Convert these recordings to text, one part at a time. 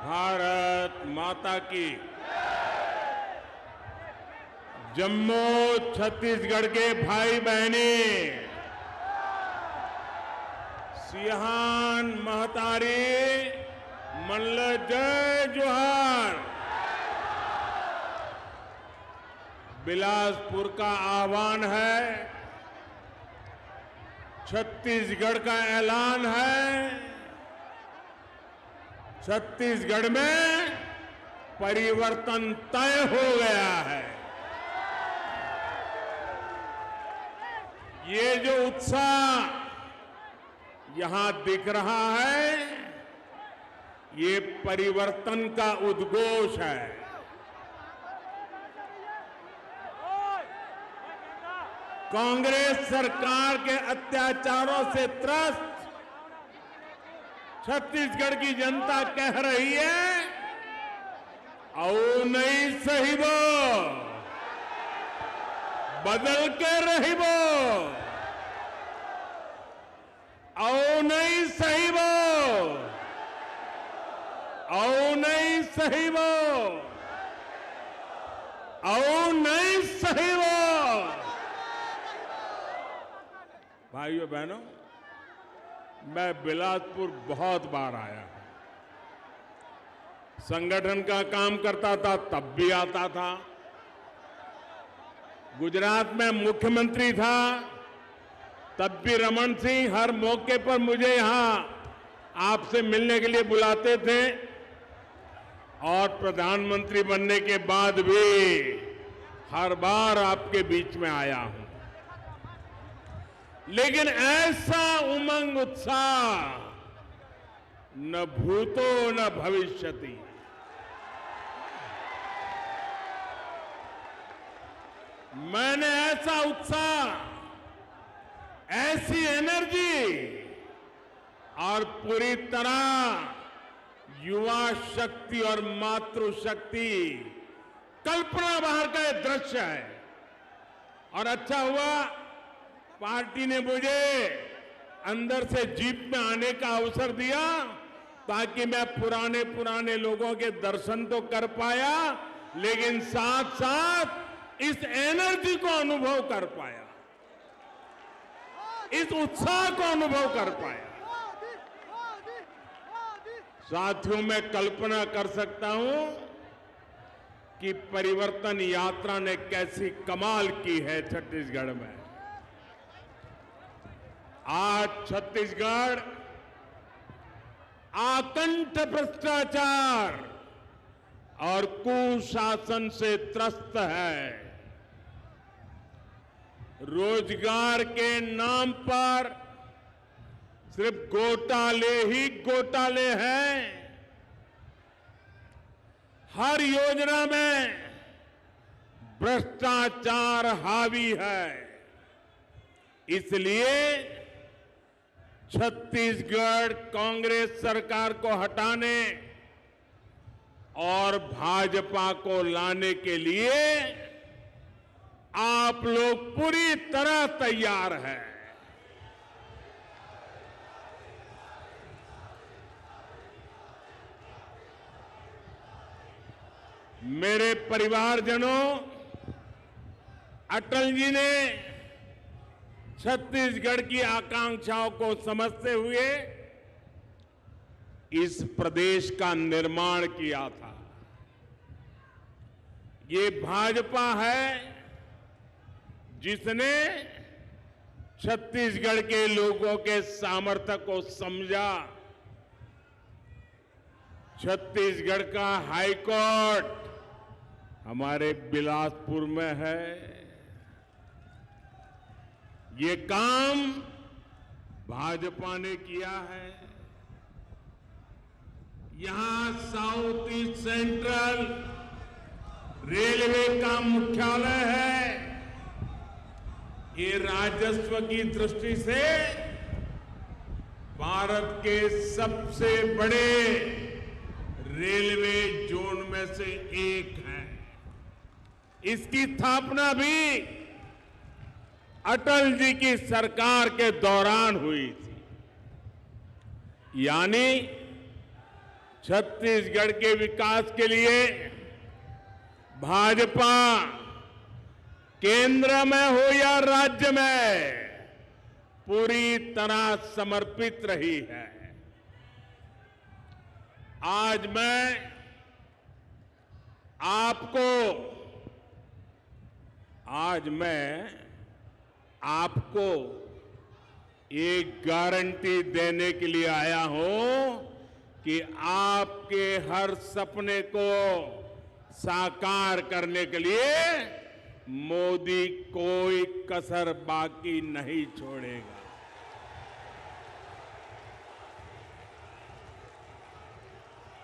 भारत माता की। जम्मू छत्तीसगढ़ के भाई बहनी, सियान महतारी, मल्ल जय जोहार। बिलासपुर का आह्वान है, छत्तीसगढ़ का ऐलान है। छत्तीसगढ़ में परिवर्तन तय हो गया है। ये जो उत्साह यहां दिख रहा है, ये परिवर्तन का उद्घोष है। कांग्रेस सरकार के अत्याचारों से त्रस्त छत्तीसगढ़ की जनता कह रही है, आओ नहीं सही वो, बदल के रही वो, आओ नहीं सही वो, आओ नहीं सही वो, आओ नहीं सही वो। भाइयों बहनों, मैं बिलासपुर बहुत बार आया हूं। संगठन का काम करता था तब भी आता था। गुजरात में मुख्यमंत्री था तब भी रमन सिंह हर मौके पर मुझे यहां आपसे मिलने के लिए बुलाते थे, और प्रधानमंत्री बनने के बाद भी हर बार आपके बीच में आया हूं। लेकिन ऐसा उमंग उत्साह न भूतो न भविष्यति। मैंने ऐसा उत्साह, ऐसी एनर्जी और पूरी तरह युवा शक्ति और मातृशक्ति, कल्पना बाहर का एक दृश्य है। और अच्छा हुआ पार्टी ने मुझे अंदर से जीप में आने का अवसर दिया, ताकि मैं पुराने लोगों के दर्शन तो कर पाया, लेकिन साथ साथ इस एनर्जी को अनुभव कर पाया, इस उत्साह को अनुभव कर पाया। साथियों, मैं कल्पना कर सकता हूं कि परिवर्तन यात्रा ने कैसी कमाल की है छत्तीसगढ़ में। आज छत्तीसगढ़ आकंठ भ्रष्टाचार और कुशासन से त्रस्त है। रोजगार के नाम पर सिर्फ घोटाले ही घोटाले हैं। हर योजना में भ्रष्टाचार हावी है। इसलिए छत्तीसगढ़ कांग्रेस सरकार को हटाने और भाजपा को लाने के लिए आप लोग पूरी तरह तैयार हैं। मेरे परिवारजनों, अटल जी ने छत्तीसगढ़ की आकांक्षाओं को समझते हुए इस प्रदेश का निर्माण किया था। ये भाजपा है जिसने छत्तीसगढ़ के लोगों के सामर्थ्य को समझा। छत्तीसगढ़ का हाईकोर्ट हमारे बिलासपुर में है। ये काम भाजपा ने किया है। यहां साउथ ईस्ट सेंट्रल रेलवे का मुख्यालय है। ये राजस्व की दृष्टि से भारत के सबसे बड़े रेलवे जोन में से एक है। इसकी स्थापना भी अटल जी की सरकार के दौरान हुई थी। यानी छत्तीसगढ़ के विकास के लिए भाजपा केंद्र में हो या राज्य में पूरी तरह समर्पित रही है। आज मैं आपको एक गारंटी देने के लिए आया हूं कि आपके हर सपने को साकार करने के लिए मोदी कोई कसर बाकी नहीं छोड़ेगा।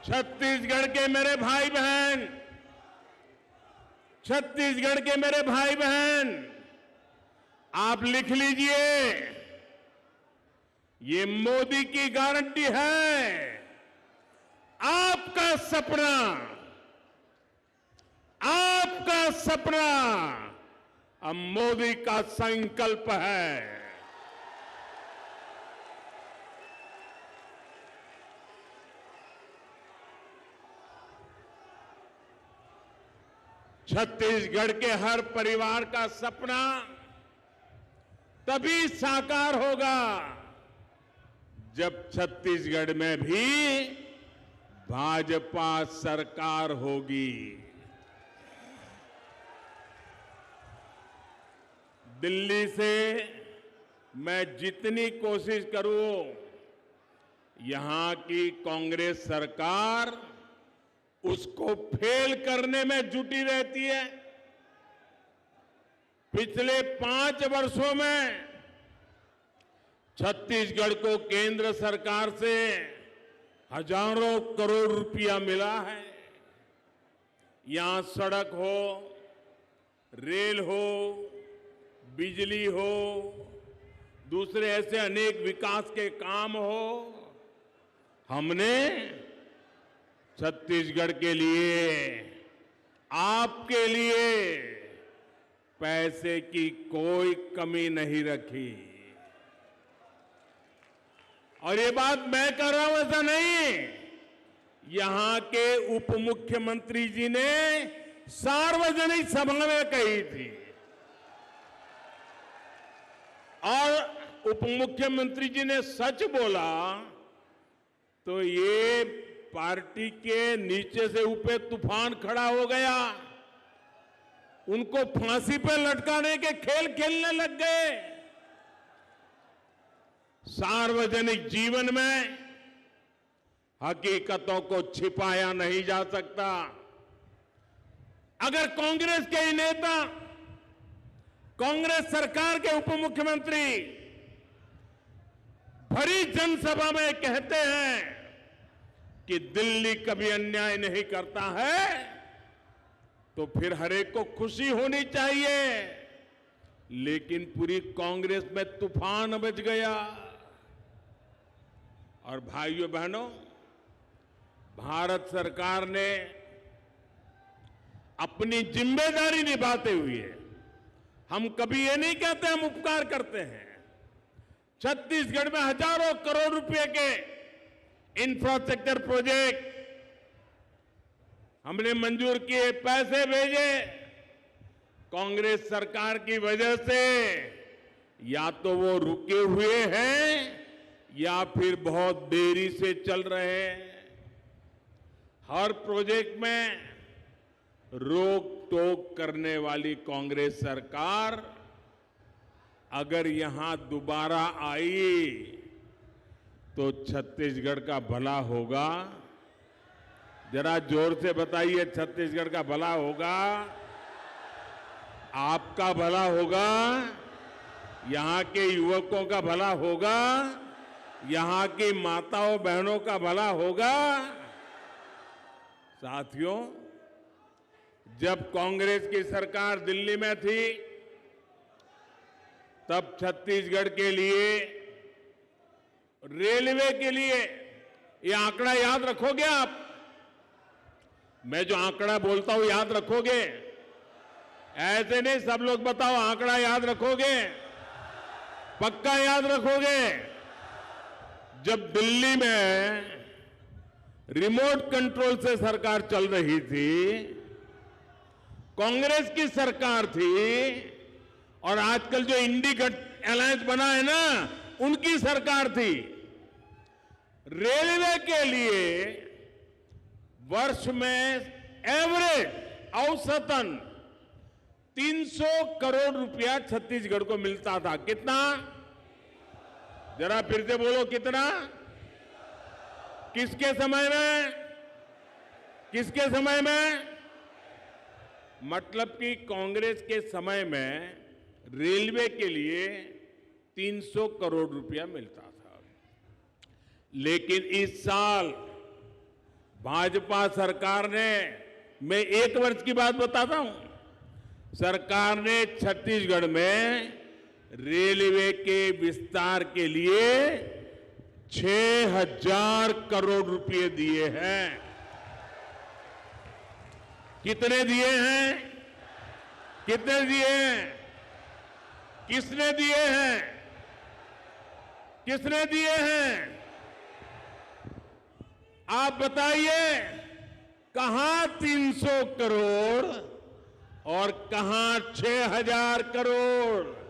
छत्तीसगढ़ के मेरे भाई बहन, छत्तीसगढ़ के मेरे भाई बहन, आप लिख लीजिए, ये मोदी की गारंटी है। आपका सपना, आपका सपना अब मोदी का संकल्प है। छत्तीसगढ़ के हर परिवार का सपना तभी साकार होगा जब छत्तीसगढ़ में भी भाजपा सरकार होगी। दिल्ली से मैं जितनी कोशिश करूं, यहां की कांग्रेस सरकार उसको फेल करने में जुटी रहती है। पिछले 5 वर्षों में छत्तीसगढ़ को केंद्र सरकार से हजारों करोड़ रुपया मिला है। यहां सड़क हो, रेल हो, बिजली हो, दूसरे ऐसे अनेक विकास के काम हो, हमने छत्तीसगढ़ के लिए, आपके लिए पैसे की कोई कमी नहीं रखी। और ये बात मैं कर रहा हूं ऐसा नहीं, यहां के उप मुख्यमंत्री जी ने सार्वजनिक सभा में कही थी। और उप मुख्यमंत्री जी ने सच बोला तो ये पार्टी के नीचे से ऊपर तूफान खड़ा हो गया, उनको फांसी पर लटकाने के खेल खेलने लग गए। सार्वजनिक जीवन में हकीकतों को छिपाया नहीं जा सकता। अगर कांग्रेस के ही नेता, कांग्रेस सरकार के उप मुख्यमंत्री भरी जनसभा में कहते हैं कि दिल्ली कभी अन्याय नहीं करता है, तो फिर हर एक को खुशी होनी चाहिए। लेकिन पूरी कांग्रेस में तूफान मच गया। और भाइयों बहनों, भारत सरकार ने अपनी जिम्मेदारी निभाते हुए, हम कभी ये नहीं कहते हम उपकार करते हैं, छत्तीसगढ़ में हजारों करोड़ रुपए के इंफ्रास्ट्रक्चर प्रोजेक्ट हमने मंजूर किए, पैसे भेजे। कांग्रेस सरकार की वजह से या तो वो रुके हुए हैं या फिर बहुत देरी से चल रहे हैं। हर प्रोजेक्ट में रोक टोक करने वाली कांग्रेस सरकार अगर यहां दोबारा आई तो छत्तीसगढ़ का भला होगा। जरा जोर से बताइए, छत्तीसगढ़ का भला होगा, आपका भला होगा, यहां के युवकों का भला होगा, यहां की माताओं बहनों का भला होगा। साथियों, जब कांग्रेस की सरकार दिल्ली में थी तब छत्तीसगढ़ के लिए, रेलवे के लिए, ये आंकड़ा याद रखोगे आप? मैं जो आंकड़ा बोलता हूं याद रखोगे? ऐसे नहीं सब लोग बताओ, आंकड़ा याद रखोगे? पक्का याद रखोगे? जब दिल्ली में रिमोट कंट्रोल से सरकार चल रही थी, कांग्रेस की सरकार थी, और आजकल जो इंडी अलायंस बना है ना, उनकी सरकार थी। रेलवे के लिए वर्ष में एवरेज औसतन 300 करोड़ रुपया छत्तीसगढ़ को मिलता था। कितना? जरा फिर से बोलो, कितना? किसके समय में? किसके समय में? मतलब कि कांग्रेस के समय में रेलवे के लिए 300 करोड़ रुपया मिलता था। लेकिन इस साल भाजपा सरकार ने, मैं एक वर्ष की बात बताता हूं, सरकार ने छत्तीसगढ़ में रेलवे के विस्तार के लिए 6,000 करोड़ रुपए दिए हैं। कितने दिए हैं? कितने दिए हैं? किसने दिए हैं? किसने दिए हैं? आप बताइए, कहां 300 करोड़ और कहां 6,000 करोड़?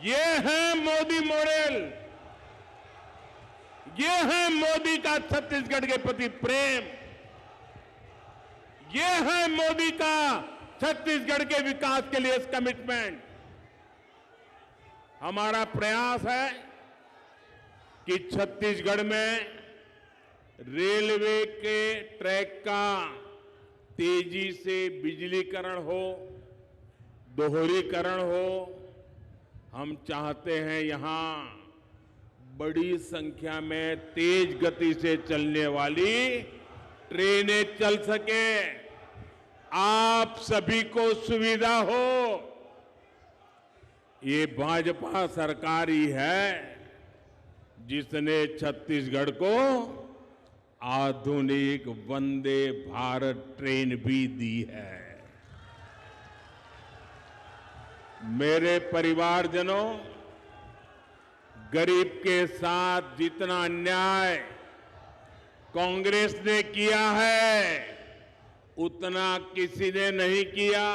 ये है मोदी मॉडल, ये है मोदी का छत्तीसगढ़ के प्रति प्रेम, ये है मोदी का छत्तीसगढ़ के विकास के लिए कमिटमेंट। हमारा प्रयास है कि छत्तीसगढ़ में रेलवे के ट्रैक का तेजी से बिजलीकरण हो, दोहरीकरण हो। हम चाहते हैं यहां बड़ी संख्या में तेज गति से चलने वाली ट्रेनें चल सके, आप सभी को सुविधा हो। ये भाजपा सरकार ही है जिसने छत्तीसगढ़ को आधुनिक वंदे भारत ट्रेन भी दी है। मेरे परिवारजनों, गरीब के साथ जितना अन्याय कांग्रेस ने किया है, उतना किसी ने नहीं किया।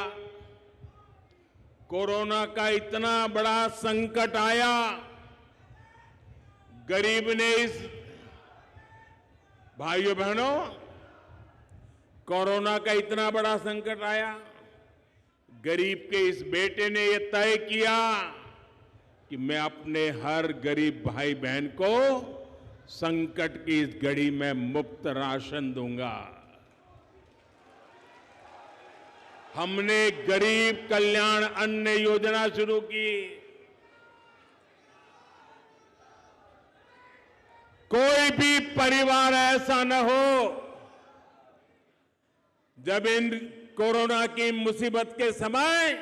कोरोना का इतना बड़ा संकट आया, गरीब ने इस, भाइयों बहनों, कोरोना का इतना बड़ा संकट आया, गरीब के इस बेटे ने यह तय किया कि मैं अपने हर गरीब भाई बहन को संकट की इस घड़ी में मुफ्त राशन दूंगा। हमने गरीब कल्याण अन्न योजना शुरू की। कोई भी परिवार ऐसा न हो जब इन कोरोना की मुसीबत के समय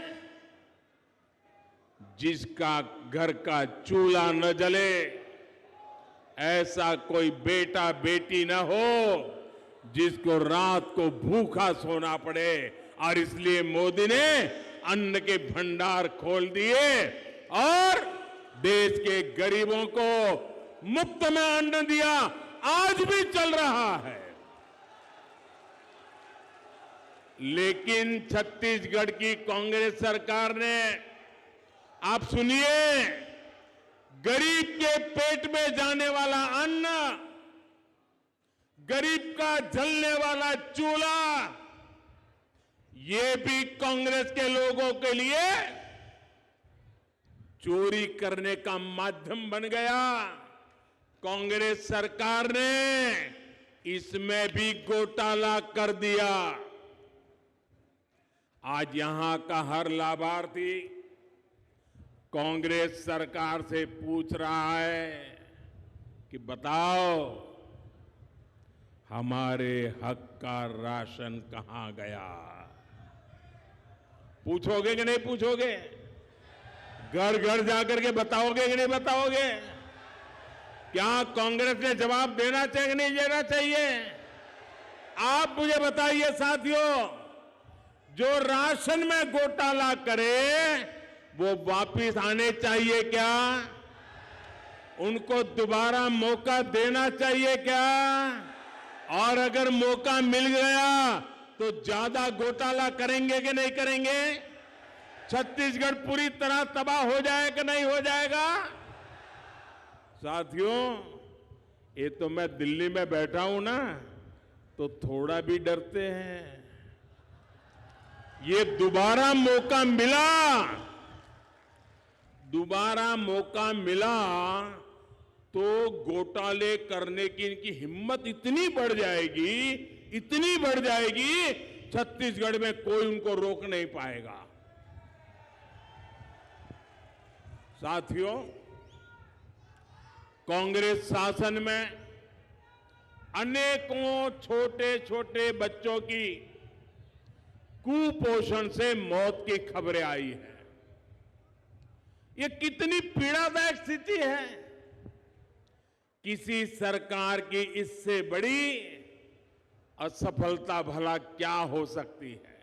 जिसका घर का चूल्हा न जले, ऐसा कोई बेटा बेटी न हो जिसको रात को भूखा सोना पड़े। और इसलिए मोदी ने अन्न के भंडार खोल दिए और देश के गरीबों को मुफ्त में अन्न दिया। आज भी चल रहा है। लेकिन छत्तीसगढ़ की कांग्रेस सरकार ने, आप सुनिए, गरीब के पेट में जाने वाला अन्न, गरीब का जलने वाला चूल्हा, ये भी कांग्रेस के लोगों के लिए चोरी करने का माध्यम बन गया। कांग्रेस सरकार ने इसमें भी घोटाला कर दिया। आज यहां का हर लाभार्थी कांग्रेस सरकार से पूछ रहा है कि बताओ हमारे हक का राशन कहां गया। पूछोगे कि नहीं पूछोगे? घर घर जाकर के बताओगे कि नहीं बताओगे? क्या कांग्रेस ने जवाब देना चाहिए कि नहीं देना चाहिए? आप मुझे बताइए साथियों, जो राशन में घोटाला करे वो वापिस आने चाहिए क्या? उनको दोबारा मौका देना चाहिए क्या? और अगर मौका मिल गया तो ज्यादा घोटाला करेंगे कि नहीं करेंगे? छत्तीसगढ़ पूरी तरह तबाह हो जाए कि नहीं हो जाएगा? साथियों, ये तो मैं दिल्ली में बैठा हूं ना, तो थोड़ा भी डरते हैं। ये दोबारा मौका मिला तो घोटाले करने की इनकी हिम्मत इतनी बढ़ जाएगी, छत्तीसगढ़ में कोई उनको रोक नहीं पाएगा। साथियों, कांग्रेस शासन में अनेकों छोटे छोटे बच्चों की कुपोषण से मौत की खबरें आई है। ये कितनी पीड़ादायक स्थिति है। किसी सरकार की इससे बड़ी असफलता भला क्या हो सकती है?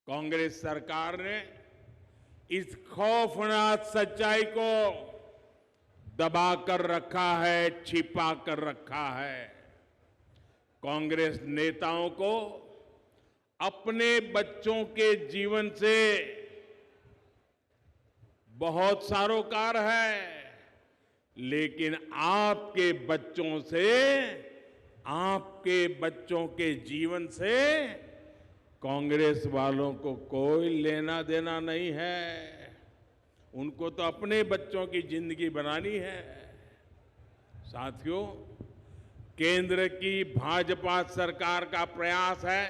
कांग्रेस सरकार ने इस खौफनाक सच्चाई को दबा कर रखा है, छिपा कर रखा है। कांग्रेस नेताओं को अपने बच्चों के जीवन से बहुत सरोकार है, लेकिन आपके बच्चों के जीवन से कांग्रेस वालों को कोई लेना देना नहीं है। उनको तो अपने बच्चों की जिंदगी बनानी है। साथियों, केंद्र की भाजपा सरकार का प्रयास है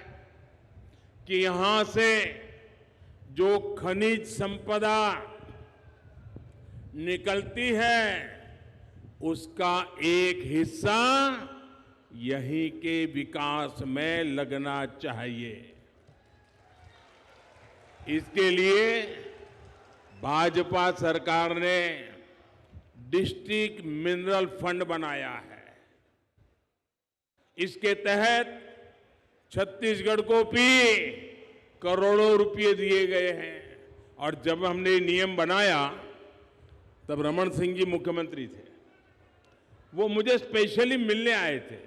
कि यहां से जो खनिज संपदा निकलती है उसका एक हिस्सा यहीं के विकास में लगना चाहिए। इसके लिए भाजपा सरकार ने डिस्ट्रिक्ट मिनरल फंड बनाया है। इसके तहत छत्तीसगढ़ को भी करोड़ों रुपए दिए गए हैं। और जब हमने नियम बनाया तब रमन सिंह जी मुख्यमंत्री थे। वो मुझे स्पेशली मिलने आए थे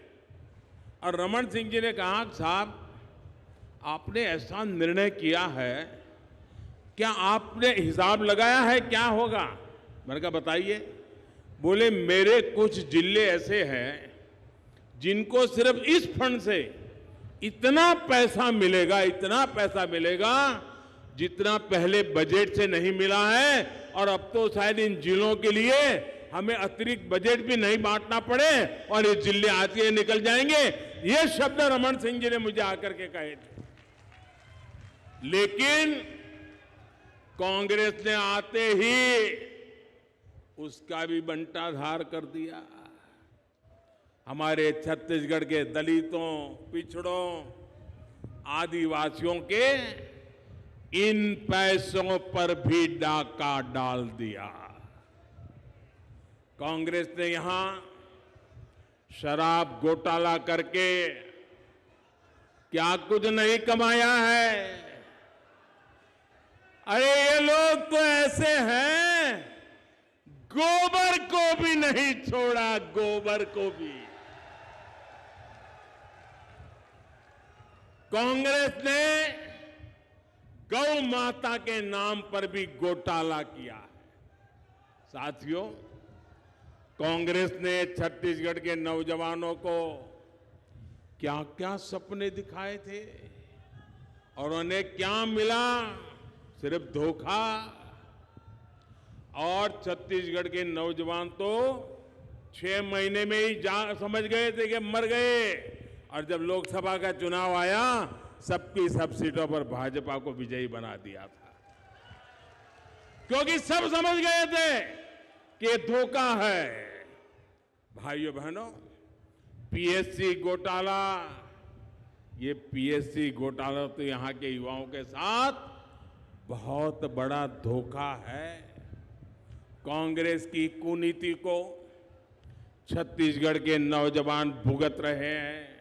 और रमन सिंह जी ने कहा, साहब आपने ऐसा निर्णय किया है, क्या आपने हिसाब लगाया है क्या होगा? मैंने कहा बताइए। बोले मेरे कुछ जिले ऐसे हैं जिनको सिर्फ इस फंड से इतना पैसा मिलेगा जितना पहले बजट से नहीं मिला है, और अब तो शायद इन जिलों के लिए हमें अतिरिक्त बजट भी नहीं बांटना पड़े और ये जिले आते निकल जाएंगे। ये शब्द रमन सिंह जी ने मुझे आकर के कहे थे। लेकिन कांग्रेस ने आते ही उसका भी बंटाधार कर दिया। हमारे छत्तीसगढ़ के दलितों, पिछड़ों, आदिवासियों के इन पैसों पर भी डाका डाल दिया। कांग्रेस ने यहां शराब घोटाला करके क्या कुछ नहीं कमाया है। अरे ये लोग तो ऐसे हैं, गोबर को भी नहीं छोड़ा, गोबर को भी। कांग्रेस ने गौ माता के नाम पर भी घोटाला किया है। साथियों, कांग्रेस ने छत्तीसगढ़ के नौजवानों को क्या क्या सपने दिखाए थे और उन्हें क्या मिला? सिर्फ धोखा। और छत्तीसगढ़ के नौजवान तो 6 महीने में ही समझ गए थे कि मर गए। और जब लोकसभा का चुनाव आया, सबकी सब सीटों पर भाजपा को विजयी बना दिया था, क्योंकि सब समझ गए थे कि ये धोखा है। भाइयों बहनों, पीएससी घोटाला, ये पीएससी घोटाला तो यहां के युवाओं के साथ बहुत बड़ा धोखा है। कांग्रेस की कुनीति को छत्तीसगढ़ के नौजवान भुगत रहे हैं।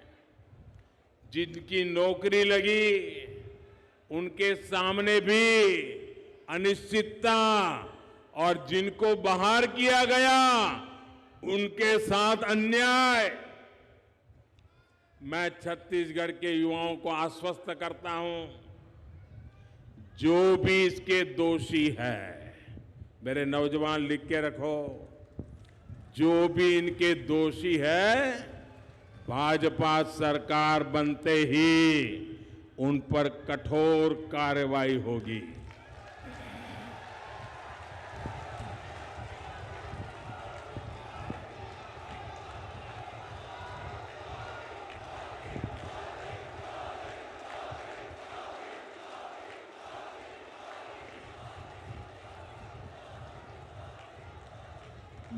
जिनकी नौकरी लगी उनके सामने भी अनिश्चितता और जिनको बाहर किया गया उनके साथ अन्याय। मैं छत्तीसगढ़ के युवाओं को आश्वस्त करता हूं, जो भी इसके दोषी है, मेरे नौजवान लिख के रखो, जो भी इनके दोषी है, भाजपा सरकार बनते ही उन पर कठोर कार्रवाई होगी।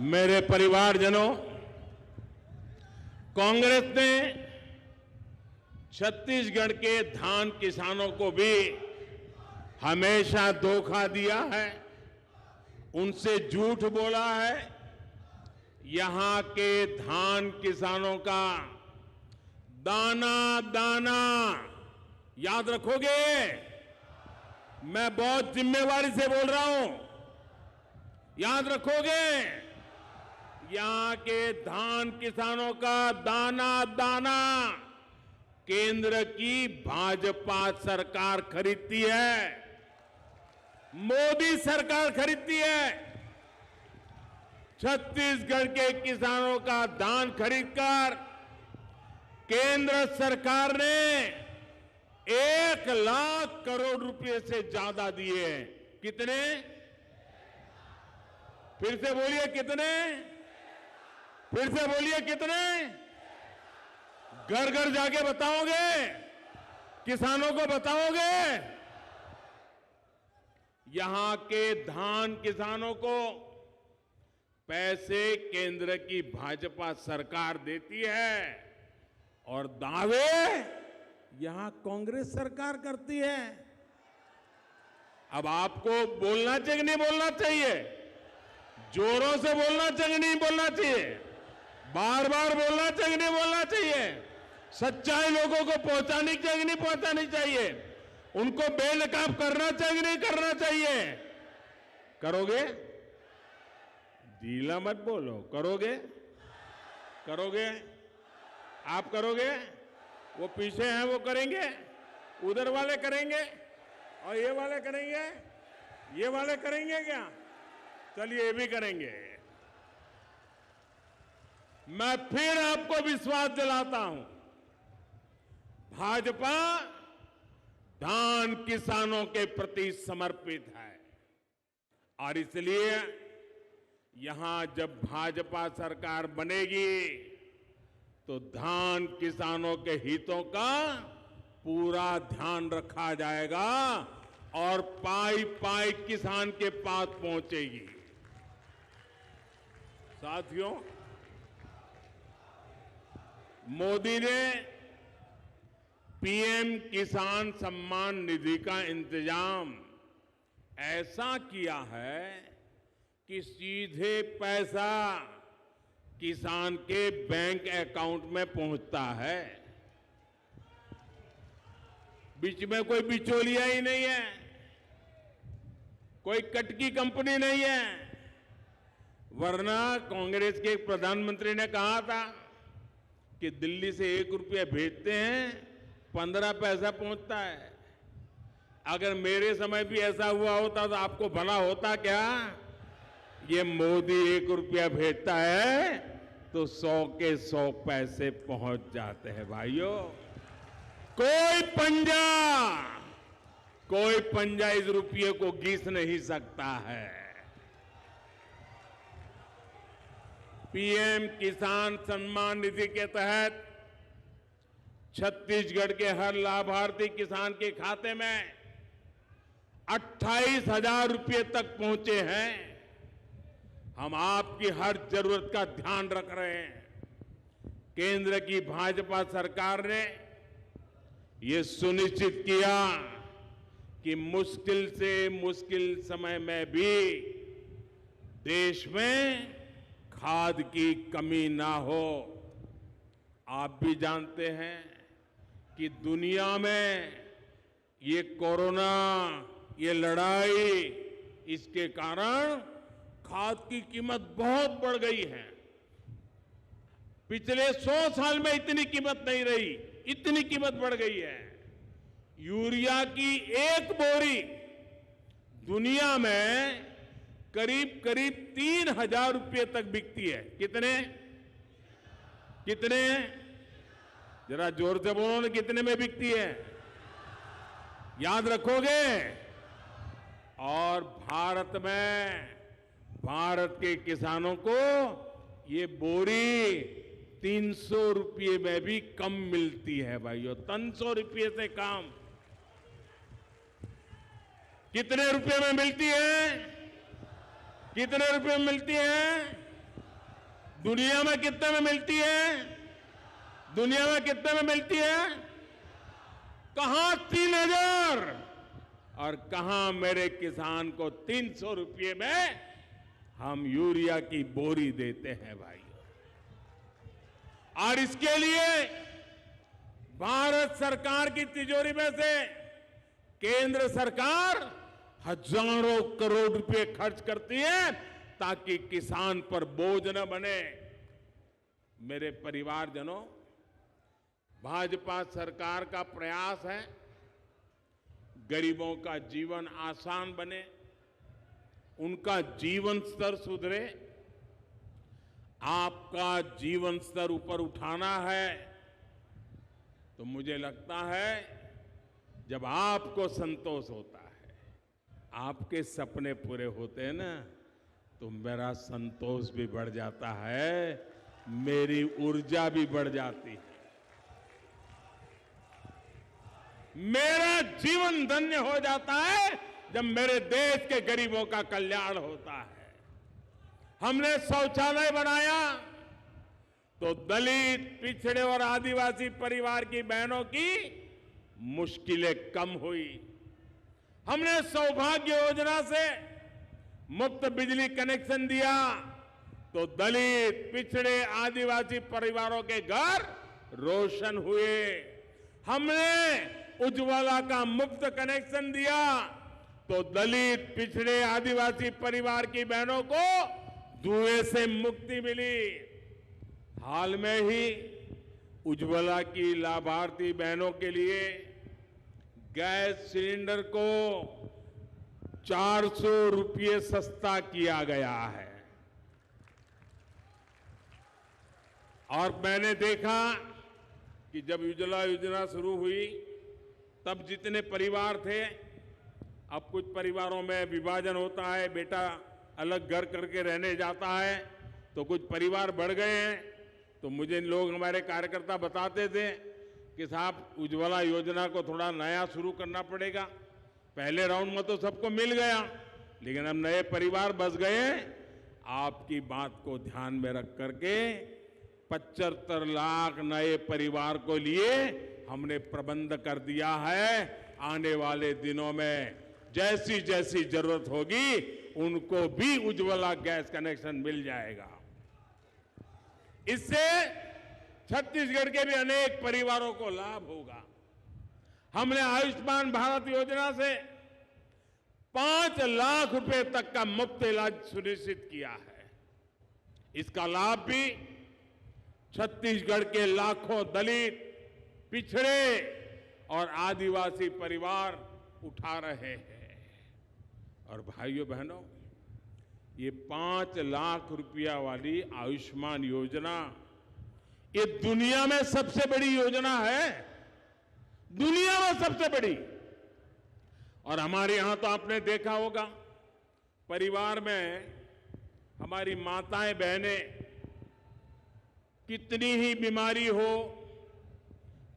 मेरे परिवारजनों, कांग्रेस ने छत्तीसगढ़ के धान किसानों को भी हमेशा धोखा दिया है, उनसे झूठ बोला है। यहां के धान किसानों का दाना दाना याद रखोगे? मैं बहुत जिम्मेवारी से बोल रहा हूं, याद रखोगे? यहां के धान किसानों का दाना दाना केंद्र की भाजपा सरकार खरीदती है, मोदी सरकार खरीदती है। छत्तीसगढ़ के किसानों का धान खरीदकर केंद्र सरकार ने 1 लाख करोड़ रुपए से ज्यादा दिए हैं। कितने? फिर से बोलिए कितने? फिर से बोलिए कितने? घर घर जाके बताओगे? किसानों को बताओगे? यहां के धान किसानों को पैसे केंद्र की भाजपा सरकार देती है और दावे यहां कांग्रेस सरकार करती है। अब आपको बोलना चाहिए नहीं बोलना चाहिए? जोरों से बोलना चाहिए नहीं बोलना चाहिए? बार बार बोलना चाहिए नहीं बोलना चाहिए? सच्चाई लोगों को पहुंचानी चाहिए नहीं पहुंचानी चाहिए? उनको बेनकाब करना चाहिए नहीं करना चाहिए? करोगे? ढीला मत बोलो। करोगे? करोगे? आप करोगे? वो पीछे हैं वो करेंगे, उधर वाले करेंगे और ये वाले करेंगे, ये वाले करेंगे क्या? चलिए ये भी करेंगे। मैं फिर आपको विश्वास दिलाता हूं, भाजपा धान किसानों के प्रति समर्पित है और इसलिए यहां जब भाजपा सरकार बनेगी तो धान किसानों के हितों का पूरा ध्यान रखा जाएगा और पाई पाई किसान के पास पहुंचेगी। साथियों, मोदी ने पीएम किसान सम्मान निधि का इंतजाम ऐसा किया है कि सीधे पैसा किसान के बैंक अकाउंट में पहुंचता है। बीच में कोई बिचौलिया ही नहीं है, कोई कटकी कंपनी नहीं है। वरना कांग्रेस के एक प्रधानमंत्री ने कहा था कि दिल्ली से 1 रुपया भेजते हैं 15 पैसा पहुंचता है। अगर मेरे समय भी ऐसा हुआ होता तो आपको भला होता क्या? ये मोदी 1 रुपया भेजता है तो 100 के 100 पैसे पहुंच जाते हैं। भाइयों, कोई पंजा इस रुपये को घिस नहीं सकता है। पीएम किसान सम्मान निधि के तहत छत्तीसगढ़ के हर लाभार्थी किसान के खाते में 28,000 रुपये तक पहुंचे हैं। हम आपकी हर जरूरत का ध्यान रख रहे हैं। केंद्र की भाजपा सरकार ने ये सुनिश्चित किया कि मुश्किल से मुश्किल समय में भी देश में खाद की कमी ना हो। आप भी जानते हैं कि दुनिया में ये कोरोना, ये लड़ाई, इसके कारण खाद की कीमत बहुत बढ़ गई है। पिछले 100 साल में इतनी कीमत नहीं रही, इतनी कीमत बढ़ गई है। यूरिया की एक बोरी दुनिया में करीब करीब 3,000 रुपये तक बिकती है। कितने कितने? जरा जोर से बोलो ना, कितने में बिकती है? याद रखोगे? और भारत के किसानों को ये बोरी 300 रुपये में भी कम मिलती है भाइयों, 300 रुपये से कम। कितने रुपए में मिलती है? कितने रुपए में मिलती है? दुनिया में कितने में मिलती है? दुनिया में कितने में मिलती है? कहां 3,000 और कहां मेरे किसान को 300 रुपये में हम यूरिया की बोरी देते हैं भाई। और इसके लिए भारत सरकार की तिजोरी में से केंद्र सरकार हजारों करोड़ रुपए खर्च करती है ताकि किसान पर बोझ न बने। मेरे परिवारजनों, भाजपा सरकार का प्रयास है गरीबों का जीवन आसान बने, उनका जीवन स्तर सुधरे। आपका जीवन स्तर ऊपर उठाना है तो मुझे लगता है जब आपको संतोष होता है, आपके सपने पूरे होते हैं ना, तो मेरा संतोष भी बढ़ जाता है, मेरी ऊर्जा भी बढ़ जाती है, मेरा जीवन धन्य हो जाता है जब मेरे देश के गरीबों का कल्याण होता है। हमने शौचालय बनाया तो दलित, पिछड़े और आदिवासी परिवार की बहनों की मुश्किलें कम हुई। हमने सौभाग्य योजना से मुफ्त बिजली कनेक्शन दिया तो दलित, पिछड़े, आदिवासी परिवारों के घर रोशन हुए। हमने उज्ज्वला का मुफ्त कनेक्शन दिया तो दलित, पिछड़े, आदिवासी परिवार की बहनों को धुएं से मुक्ति मिली। हाल में ही उज्ज्वला की लाभार्थी बहनों के लिए गैस सिलेंडर को 400 रुपये सस्ता किया गया है। और मैंने देखा कि जब उज्ज्वला योजना शुरू हुई तब जितने परिवार थे, अब कुछ परिवारों में विभाजन होता है, बेटा अलग घर करके रहने जाता है, तो कुछ परिवार बढ़ गए हैं। तो मुझे लोग, हमारे कार्यकर्ता बताते थे कि साहब उज्ज्वला योजना को थोड़ा नया शुरू करना पड़ेगा। पहले राउंड में तो सबको मिल गया, लेकिन अब नए परिवार बस गए। आपकी बात को ध्यान में रख करके 75 लाख नए परिवार को लिए हमने प्रबंध कर दिया है। आने वाले दिनों में जैसी जैसी जरूरत होगी उनको भी उज्ज्वला गैस कनेक्शन मिल जाएगा। इससे छत्तीसगढ़ के भी अनेक परिवारों को लाभ होगा। हमने आयुष्मान भारत योजना से 5 लाख रुपए तक का मुफ्त इलाज सुनिश्चित किया है। इसका लाभ भी छत्तीसगढ़ के लाखों दलित, पिछड़े और आदिवासी परिवार उठा रहे हैं। और भाइयों बहनों, ये 5 लाख रुपया वाली आयुष्मान योजना ये दुनिया में सबसे बड़ी योजना है, दुनिया में सबसे बड़ी। और हमारे यहां तो आपने देखा होगा, परिवार में हमारी माताएं बहनें कितनी ही बीमारी हो,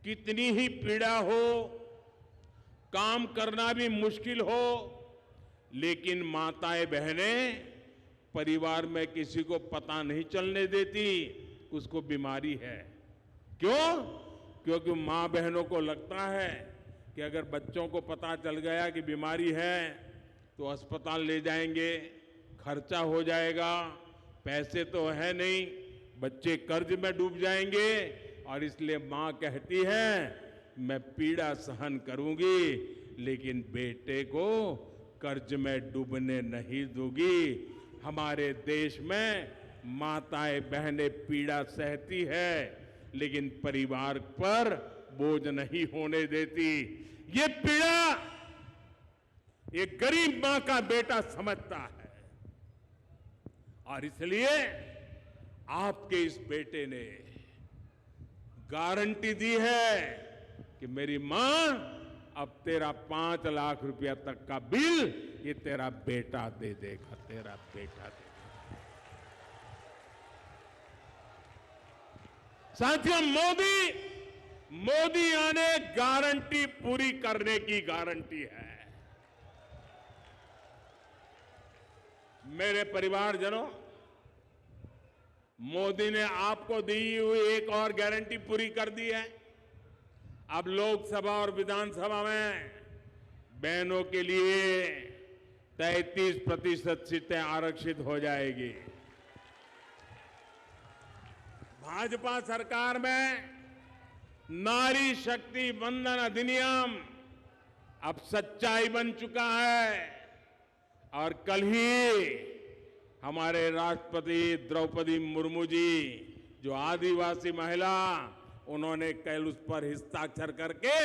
कितनी ही पीड़ा हो, काम करना भी मुश्किल हो, लेकिन माताएं बहनें परिवार में किसी को पता नहीं चलने देती उसको बीमारी है। क्यों? क्योंकि मां बहनों को लगता है कि अगर बच्चों को पता चल गया कि बीमारी है तो अस्पताल ले जाएंगे, खर्चा हो जाएगा, पैसे तो है नहीं, बच्चे कर्ज में डूब जाएंगे। और इसलिए मां कहती है मैं पीड़ा सहन करूंगी लेकिन बेटे को कर्ज में डूबने नहीं दूंगी। हमारे देश में माताएं बहनें पीड़ा सहती है, लेकिन परिवार पर बोझ नहीं होने देती। ये पीड़ा ये गरीब मां का बेटा समझता है, और इसलिए आपके इस बेटे ने गारंटी दी है कि मेरी मां, अब तेरा 5 लाख रुपया तक का बिल ये तेरा बेटा दे देगा, तेरा बेटा दे देगा। साथियों, मोदी आने गारंटी पूरी करने की गारंटी है। मेरे परिवारजनों, मोदी ने आपको दी हुई एक और गारंटी पूरी कर दी है। अब लोकसभा और विधानसभा में बहनों के लिए 33% सीटें आरक्षित हो जाएगी। भाजपा सरकार में नारी शक्ति वंदन अधिनियम अब सच्चाई बन चुका है, और कल ही हमारे राष्ट्रपति द्रौपदी मुर्मू जी, जो आदिवासी महिला, उन्होंने कल उस पर हस्ताक्षर करके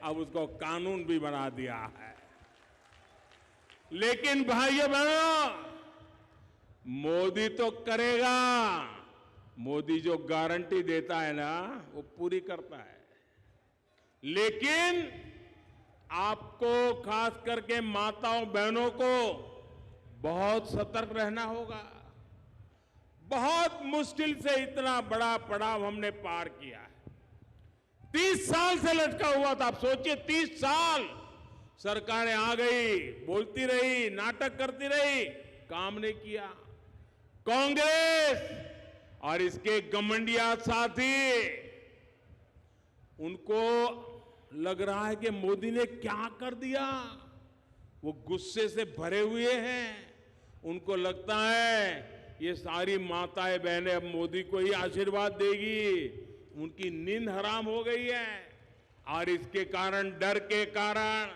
अब उसको कानून भी बना दिया है। लेकिन भाइयों बहनों, मोदी तो करेगा, मोदी जो गारंटी देता है ना, वो पूरी करता है। लेकिन आपको, खास करके माताओं बहनों को बहुत सतर्क रहना होगा। बहुत मुश्किल से इतना बड़ा पड़ाव हमने पार किया है। 30 साल से लटका हुआ था। आप सोचिए, 30 साल सरकारें आ गई, बोलती रही, नाटक करती रही, काम नहीं किया। कांग्रेस और इसके घमंडिया साथी, उनको लग रहा है कि मोदी ने क्या कर दिया। वो गुस्से से भरे हुए हैं। उनको लगता है ये सारी माताएं बहनें अब मोदी को ही आशीर्वाद देगी। उनकी नींद हराम हो गई है, और इसके कारण, डर के कारण,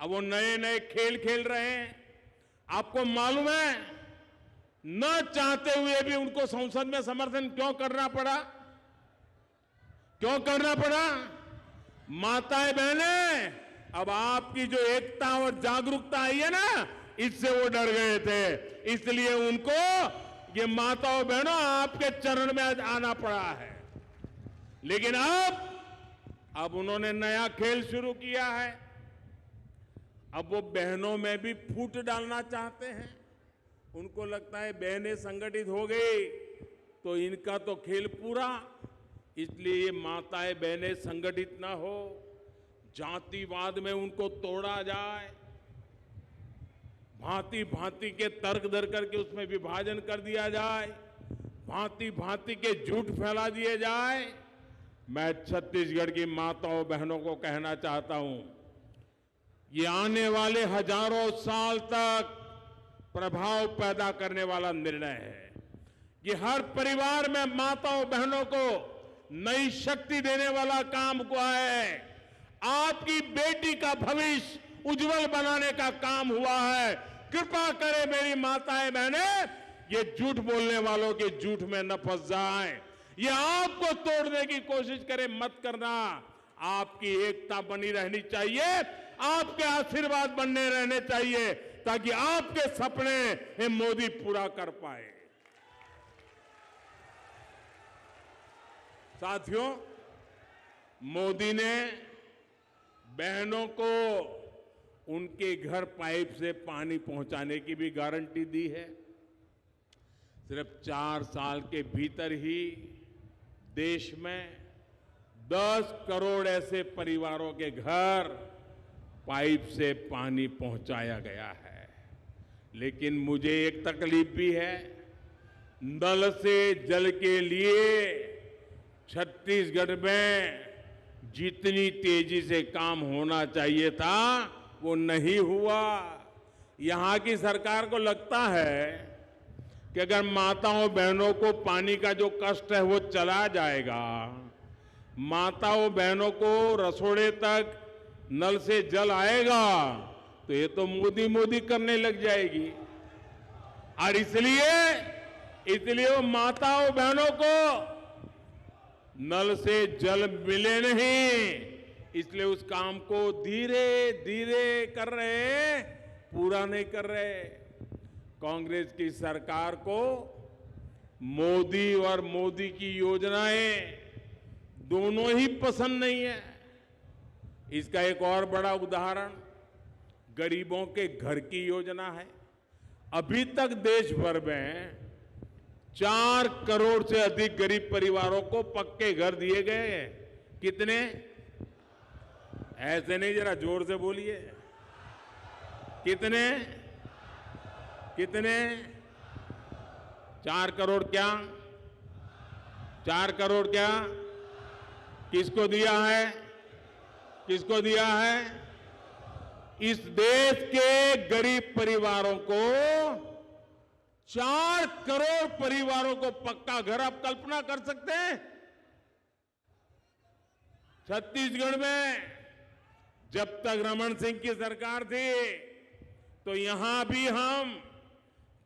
अब वो नए नए खेल खेल रहे हैं। आपको मालूम है, न चाहते हुए भी उनको संसद में समर्थन क्यों करना पड़ा? क्यों करना पड़ा? माताएं बहनें, अब आपकी जो एकता और जागरूकता आई है ना, इससे वो डर गए थे। इसलिए उनको, ये माताओं बहनों, आपके चरण में आज आना पड़ा है। लेकिन अब उन्होंने नया खेल शुरू किया है। अब वो बहनों में भी फूट डालना चाहते हैं। उनको लगता है बहनें संगठित हो गई तो इनका तो खेल पूरा। इसलिए ये माताएं बहनें संगठित ना हो, जातिवाद में उनको तोड़ा जाए, भांति भांति के तर्क दर करके उसमें विभाजन कर दिया जाए, भांति भांति के झूठ फैला दिए जाए। मैं छत्तीसगढ़ की माताओं बहनों को कहना चाहता हूं, ये आने वाले हजारों साल तक प्रभाव पैदा करने वाला निर्णय है। ये हर परिवार में माताओं बहनों को नई शक्ति देने वाला काम हुआ है। आपकी बेटी का भविष्य उज्जवल बनाने का काम हुआ है। कृपा करें मेरी माताएं बहनें, ये झूठ बोलने वालों के झूठ में न फंस जाएं। ये आपको तोड़ने की कोशिश करें, मत करना। आपकी एकता बनी रहनी चाहिए, आपके आशीर्वाद बनने रहने चाहिए, ताकि आपके सपने ये मोदी पूरा कर पाए। साथियों, मोदी ने बहनों को उनके घर पाइप से पानी पहुंचाने की भी गारंटी दी है। सिर्फ 4 साल के भीतर ही देश में 10 करोड़ ऐसे परिवारों के घर पाइप से पानी पहुंचाया गया है। लेकिन मुझे एक तकलीफ भी है। नल से जल के लिए छत्तीसगढ़ में जितनी तेजी से काम होना चाहिए था, वो नहीं हुआ। यहां की सरकार को लगता है कि अगर माताओं बहनों को पानी का जो कष्ट है वो चला जाएगा, माताओं बहनों को रसोड़े तक नल से जल आएगा, तो ये तो मोदी मोदी करने लग जाएगी। और इसलिए वो माताओं बहनों को नल से जल मिले नहीं, इसलिए उस काम को धीरे धीरे कर रहे हैं, पूरा नहीं कर रहे। कांग्रेस की सरकार को मोदी और मोदी की योजनाएं दोनों ही पसंद नहीं है। इसका एक और बड़ा उदाहरण गरीबों के घर की योजना है। अभी तक देश भर में 4 करोड़ से अधिक गरीब परिवारों को पक्के घर दिए गए हैं। कितने? ऐसे नहीं, जरा जोर से बोलिए। कितने? 4 करोड़ क्या? 4 करोड़ क्या? किसको दिया है? किसको दिया है? इस देश के गरीब परिवारों को, 4 करोड़ परिवारों को पक्का घर। आप कल्पना कर सकते हैं? छत्तीसगढ़ में जब तक रमन सिंह की सरकार थी तो यहां भी हम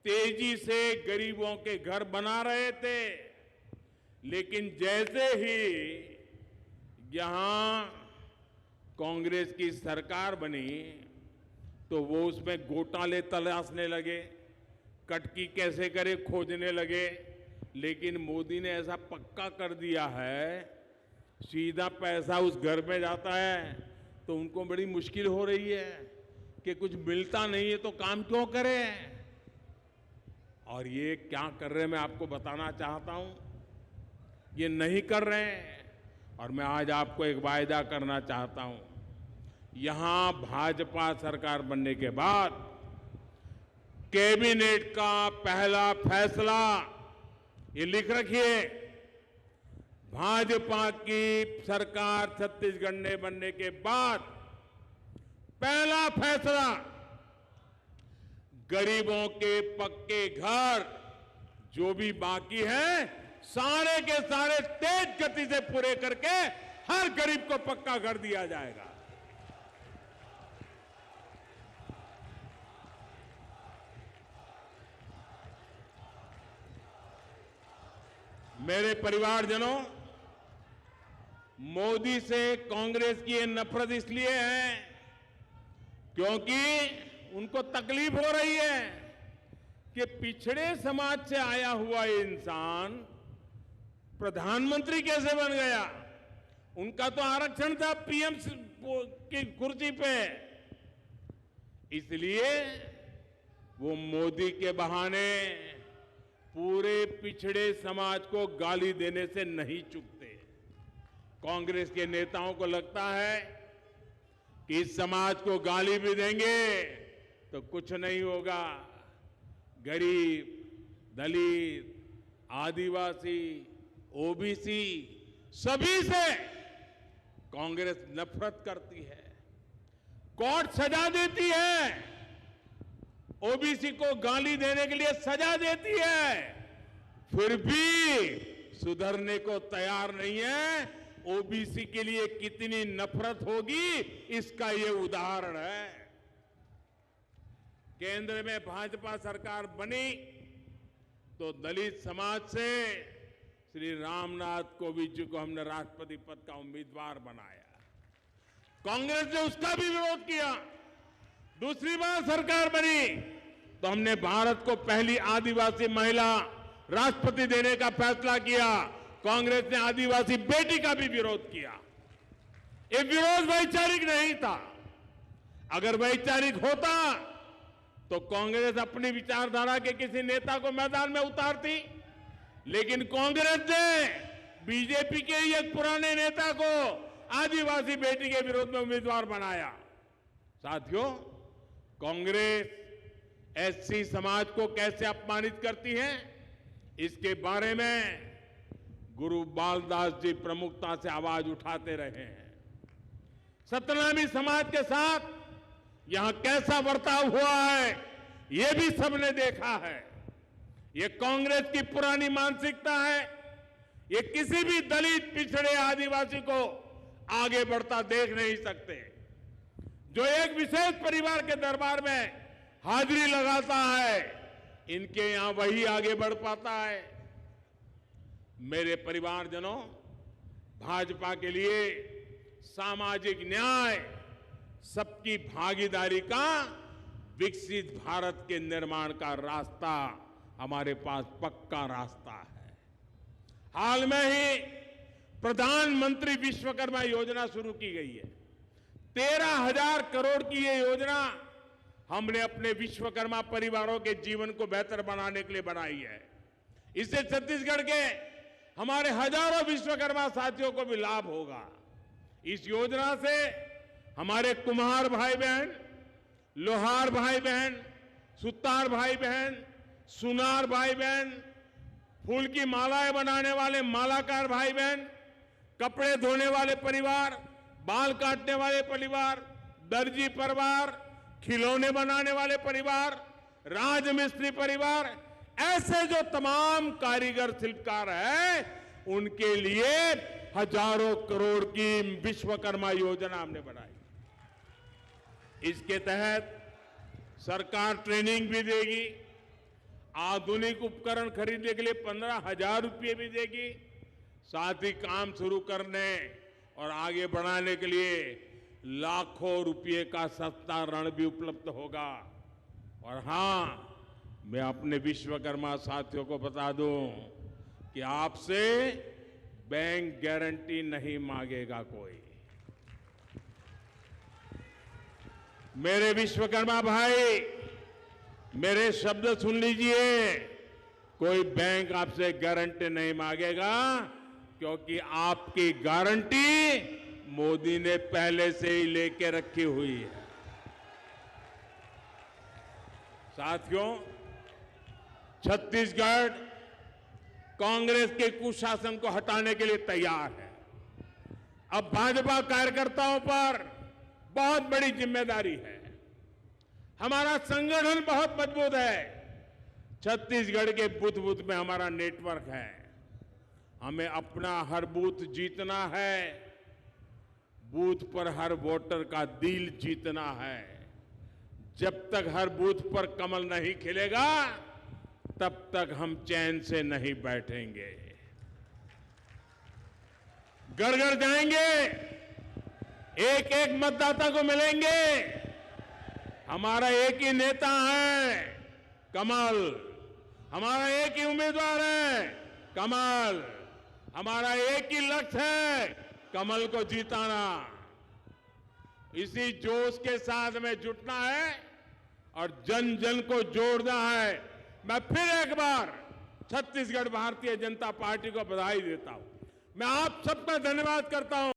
तेजी से गरीबों के घर बना रहे थे, लेकिन जैसे ही यहां कांग्रेस की सरकार बनी तो वो उसमें घोटाले तलाशने लगे, कटकी कैसे करे खोजने लगे। लेकिन मोदी ने ऐसा पक्का कर दिया है, सीधा पैसा उस घर में जाता है, तो उनको बड़ी मुश्किल हो रही है कि कुछ मिलता नहीं है तो काम क्यों करें। और ये क्या कर रहे हैं मैं आपको बताना चाहता हूं। ये नहीं कर रहे हैं। और मैं आज आपको एक वायदा करना चाहता हूं, यहां भाजपा सरकार बनने के बाद कैबिनेट का पहला फैसला, ये लिख रखिए, भाजपा की सरकार छत्तीसगढ़ में बनने के बाद पहला फैसला, गरीबों के पक्के घर जो भी बाकी हैं सारे के सारे तेज गति से पूरे करके हर गरीब को पक्का घर दिया जाएगा। मेरे परिवारजनों, मोदी से कांग्रेस की ये नफरत इसलिए है क्योंकि उनको तकलीफ हो रही है कि पिछड़े समाज से आया हुआ इंसान प्रधानमंत्री कैसे बन गया। उनका तो आरक्षण था पीएम की कुर्सी पे, इसलिए वो मोदी के बहाने पूरे पिछड़े समाज को गाली देने से नहीं चूकते। कांग्रेस के नेताओं को लगता है कि इस समाज को गाली भी देंगे तो कुछ नहीं होगा। गरीब, दलित, आदिवासी, ओबीसी सभी से कांग्रेस नफरत करती है, कोर्ट सजा देती है, ओबीसी को गाली देने के लिए सजा देती है, फिर भी सुधरने को तैयार नहीं है। ओबीसी के लिए कितनी नफरत होगी इसका ये उदाहरण है। केंद्र में भाजपा सरकार बनी तो दलित समाज से श्री रामनाथ कोविंद जी को हमने राष्ट्रपति पद का उम्मीदवार बनाया। कांग्रेस ने उसका भी विरोध किया। दूसरी बार सरकार बनी तो हमने भारत को पहली आदिवासी महिला राष्ट्रपति देने का फैसला किया। कांग्रेस ने आदिवासी बेटी का भी विरोध किया। ये विरोध वैचारिक नहीं था। अगर वैचारिक होता तो कांग्रेस अपनी विचारधारा के किसी नेता को मैदान में उतारती, लेकिन कांग्रेस ने बीजेपी के एक पुराने नेता को आदिवासी बेटी के विरोध में उम्मीदवार बनाया। साथियों, कांग्रेस एससी समाज को कैसे अपमानित करती है, इसके बारे में गुरु बालदास जी प्रमुखता से आवाज उठाते रहे हैं। सतनामी समाज के साथ यहां कैसा बर्ताव हुआ है ये भी सबने देखा है। ये कांग्रेस की पुरानी मानसिकता है। ये किसी भी दलित, पिछड़े, आदिवासी को आगे बढ़ता देख नहीं सकते। जो एक विशेष परिवार के दरबार में हाजिरी लगाता है, इनके यहां वही आगे बढ़ पाता है। मेरे परिवारजनों, भाजपा के लिए सामाजिक न्याय, सबकी भागीदारी का विकसित भारत के निर्माण का रास्ता हमारे पास पक्का रास्ता है। हाल में ही प्रधानमंत्री विश्वकर्मा योजना शुरू की गई है। 13,000 करोड़ की ये योजना हमने अपने विश्वकर्मा परिवारों के जीवन को बेहतर बनाने के लिए बनाई है। इससे छत्तीसगढ़ के हमारे हजारों विश्वकर्मा साथियों को भी लाभ होगा। इस योजना से हमारे कुम्हार भाई बहन, लोहार भाई बहन, सुतार भाई बहन, सुनार भाई बहन, फूल की मालाएं बनाने वाले मालाकार भाई बहन, कपड़े धोने वाले परिवार, बाल काटने वाले परिवार, दर्जी परिवार, खिलौने बनाने वाले परिवार, राजमिस्त्री परिवार, ऐसे जो तमाम कारीगर शिल्पकार हैं, उनके लिए हजारों करोड़ की विश्वकर्मा योजना हमने बनाई। इसके तहत सरकार ट्रेनिंग भी देगी, आधुनिक उपकरण खरीदने के लिए 15,000 रुपये भी देगी, साथ ही काम शुरू करने और आगे बढ़ाने के लिए लाखों रुपये का सस्ता ऋण भी उपलब्ध होगा। और हां, मैं अपने विश्वकर्मा साथियों को बता दूं कि आपसे बैंक गारंटी नहीं मांगेगा कोई। मेरे विश्वकर्मा भाई, मेरे शब्द सुन लीजिए, कोई बैंक आपसे गारंटी नहीं मांगेगा, क्योंकि आपकी गारंटी मोदी ने पहले से ही लेके रखी हुई है। साथियों, छत्तीसगढ़ कांग्रेस के कुशासन को हटाने के लिए तैयार है। अब भाजपा कार्यकर्ताओं पर बहुत बड़ी जिम्मेदारी है। हमारा संगठन बहुत मजबूत है। छत्तीसगढ़ के बूथ बूथ में हमारा नेटवर्क है। हमें अपना हर बूथ जीतना है, बूथ पर हर वोटर का दिल जीतना है। जब तक हर बूथ पर कमल नहीं खिलेगा, तब तक हम चैन से नहीं बैठेंगे। घर घर जाएंगे, एक एक मतदाता को मिलेंगे। हमारा एक ही नेता है, कमल। हमारा एक ही उम्मीदवार है, कमल। हमारा एक ही लक्ष्य है, कमल को जिताना। इसी जोश के साथ में जुटना है और जन जन को जोड़ना है। मैं फिर एक बार छत्तीसगढ़ भारतीय जनता पार्टी को बधाई देता हूं। मैं आप सबका धन्यवाद करता हूं।